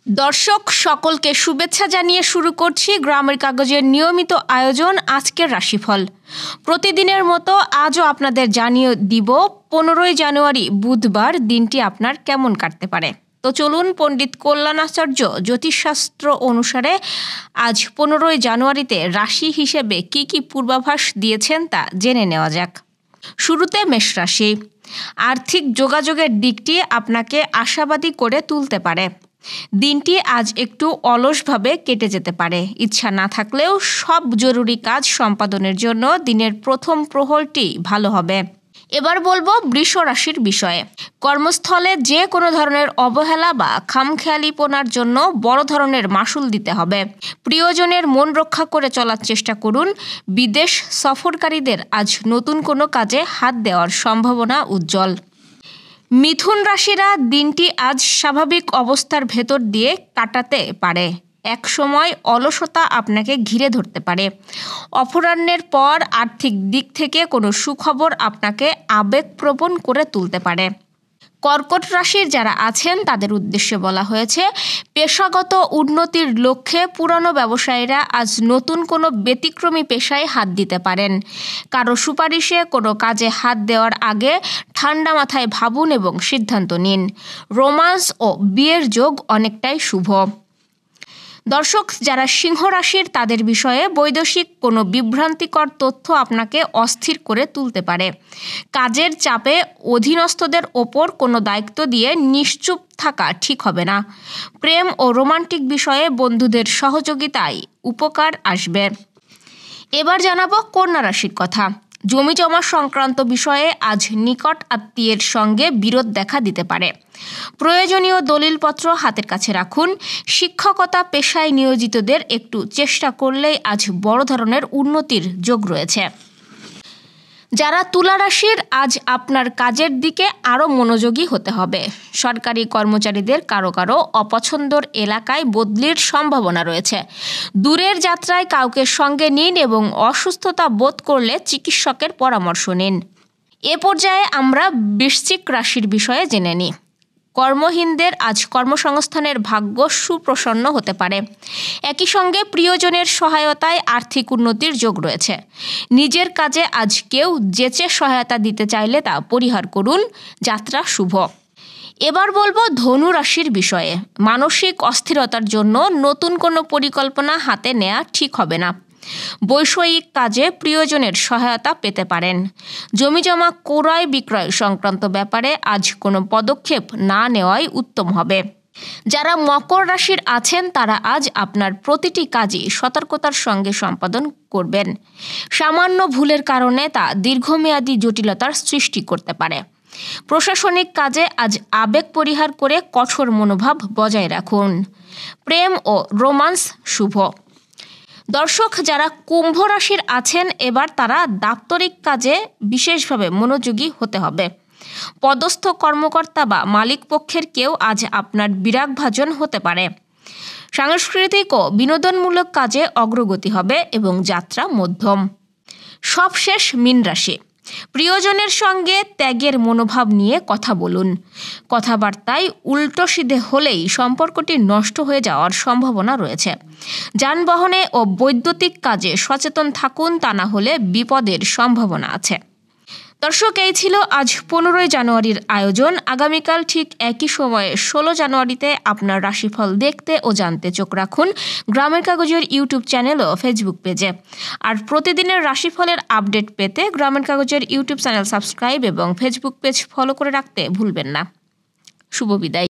দর্শক সকলকে শুভেচ্ছা জানিয়ে শুরু করছি গ্রামের কাগজের নিয়মিত আয়োজন আজকের রাশিফল। প্রতিদিনের মতো আজও আপনাদের জানিয়ে দিব 15ই জানুয়ারি বুধবার দিনটি আপনার কেমন কাটতে পারে। তো চলুন পণ্ডিত কল্যাণাচার্য জ্যোতিষশাস্ত্র অনুসারে আজ 15ই জানুয়ারিতে রাশি হিসেবে কি কি পূর্বাভাস দিয়েছেন তা জেনে নেওয়া যাক। শুরুতে মেষ রাশি। আর্থিক যোগাযোগের দিকটি আপনাকে আশাবাদী করে তুলতে পারে। দিনটি আজ একটু অলসভাবে কেটে যেতে পারে। ইচ্ছা না থাকলেও সব জরুরি কাজ সম্পাদনের জন্য দিনের প্রথম প্রহরটি ভালো হবে। এবার বলবো বৃষ রাশির বিষয়ে। কর্মস্থলে যে কোনো ধরনের অবহেলা বা খামখেয়ালিপনার জন্য বড় ধরনের মাশুল দিতে হবে। প্রিয়জনের মন রক্ষা করে চলার চেষ্টা করুন। বিদেশ সফরকারীদের আজ নতুন কোনো কাজে হাত দেওয়ার সম্ভাবনা উজ্জ্বল। মিথুন রাশিরা দিনটি আজ স্বাভাবিক অবস্থার ভেতর দিয়ে কাটাতে পারে। এক সময় অলসতা আপনাকে ঘিরে ধরতে পারে। অপরাহ্নের পর আর্থিক দিক থেকে কোনো সুখবর আপনাকে আবেগপ্রবণ করে তুলতে পারে। কর্কট রাশির যারা আছেন তাদের উদ্দেশ্যে বলা হয়েছে, পেশাগত উন্নতির লক্ষ্যে পুরনো ব্যবসায়ীরা আজ নতুন কোনো ব্যতিক্রমী পেশায় হাত দিতে পারেন। কারো সুপারিশে কোনো কাজে হাত দেওয়ার আগে ঠান্ডা মাথায় ভাবুন এবং সিদ্ধান্ত নিন। রোমান্স ও বিয়ের যোগ অনেকটাই শুভ। দর্শক যারা সিংহ রাশির তাদের বিষয়ে বৈদেশিক কোনো বিভ্রান্তিকর তথ্য আপনাকে অস্থির করে তুলতে পারে। কাজের চাপে অধীনস্থদের ওপর কোনো দায়িত্ব দিয়ে নিশ্চুপ থাকা ঠিক হবে না। প্রেম ও রোমান্টিক বিষয়ে বন্ধুদের সহযোগিতায় উপকার আসবে। এবার জানাবো কন্যা রাশির কথা। জমি জমা সংক্রান্ত বিষয়ে আজ নিকট আত্মীয়ের সঙ্গে বিরোধ দেখা দিতে পারে। প্রয়োজনীয় দলিলপত্র হাতের কাছে রাখুন। শিক্ষকতা পেশায় নিয়োজিতদের একটু চেষ্টা করলেই আজ বড় ধরনের উন্নতির যোগ রয়েছে। যারা তুলা রাশির আজ আপনার কাজের দিকে আরও মনোযোগী হতে হবে। সরকারি কর্মচারীদের কারো কারো অপছন্দর এলাকায় বদলির সম্ভাবনা রয়েছে। দূরের যাত্রায় কাউকে সঙ্গে নিন এবং অসুস্থতা বোধ করলে চিকিৎসকের পরামর্শ নিন। এ পর্যায়ে আমরা বৃশ্চিক রাশির বিষয়ে জেনে নিই। কর্মহীনদের আজ কর্মসংস্থানের ভাগ্য সুপ্রসন্ন হতে পারে। একই সঙ্গে প্রিয়জনের সহায়তায় আর্থিক উন্নতির যোগ রয়েছে। নিজের কাজে আজ কেউ যেচে সহায়তা দিতে চাইলে তা পরিহার করুন। যাত্রা শুভ। এবার বলবো ধনু রাশির বিষয়ে। মানসিক অস্থিরতার জন্য নতুন কোনো পরিকল্পনা হাতে নেওয়া ঠিক হবে না। বৈষয়িক কাজে প্রিয়জনের সহায়তা পেতে পারেন। জমিজমা ক্রয় বিক্রয় সংক্রান্ত ব্যাপারে আজ কোনো পদক্ষেপ না নেওয়াই উত্তম হবে। যারা মকর রাশির আছেন তারা আজ আপনার প্রতিটি কাজই সতর্কতার সঙ্গে সম্পাদন করবেন। সামান্য ভুলের কারণে তা দীর্ঘমেয়াদী জটিলতার সৃষ্টি করতে পারে। প্রশাসনিক কাজে আজ আবেগ পরিহার করে কঠোর মনোভাব বজায় রাখুন। প্রেম ও রোমান্স শুভ। দর্শক যারা কুম্ভ রাশির আছেন এবার তারা দাপ্তরিক কাজে বিশেষভাবে মনোযোগী হতে হবে। পদস্থ কর্মকর্তা বা মালিক পক্ষের কেউ আজ আপনার বিরাগভাজন হতে পারে। সাংস্কৃতিক ও বিনোদনমূলক কাজে অগ্রগতি হবে এবং যাত্রা মধ্যম। সবশেষ মীন রাশি। প্রিয়জনের সঙ্গে ত্যাগের মনোভাব নিয়ে কথা বলুন। কথাবার্তায় উল্টো সিধে হলেই সম্পর্কটি নষ্ট হয়ে যাওয়ার সম্ভাবনা রয়েছে। যানবাহনে ও বৈদ্যুতিক কাজে সচেতন থাকুন, তা না হলে বিপদের সম্ভাবনা আছে। দর্শক এই ছিল আজ 15ই জানুয়ারির আয়োজন। আগামীকাল ঠিক একই সময়ে 16 জানুয়ারিতে আপনার রাশিফল দেখতে ও জানতে চোখ রাখুন গ্রামের কাগজের ইউটিউব চ্যানেল ও ফেসবুক পেজে। আর প্রতিদিনের রাশিফলের আপডেট পেতে গ্রামের কাগজের ইউটিউব চ্যানেল সাবস্ক্রাইব এবং ফেসবুক পেজ ফলো করে রাখতে ভুলবেন না। শুভ বিদায়।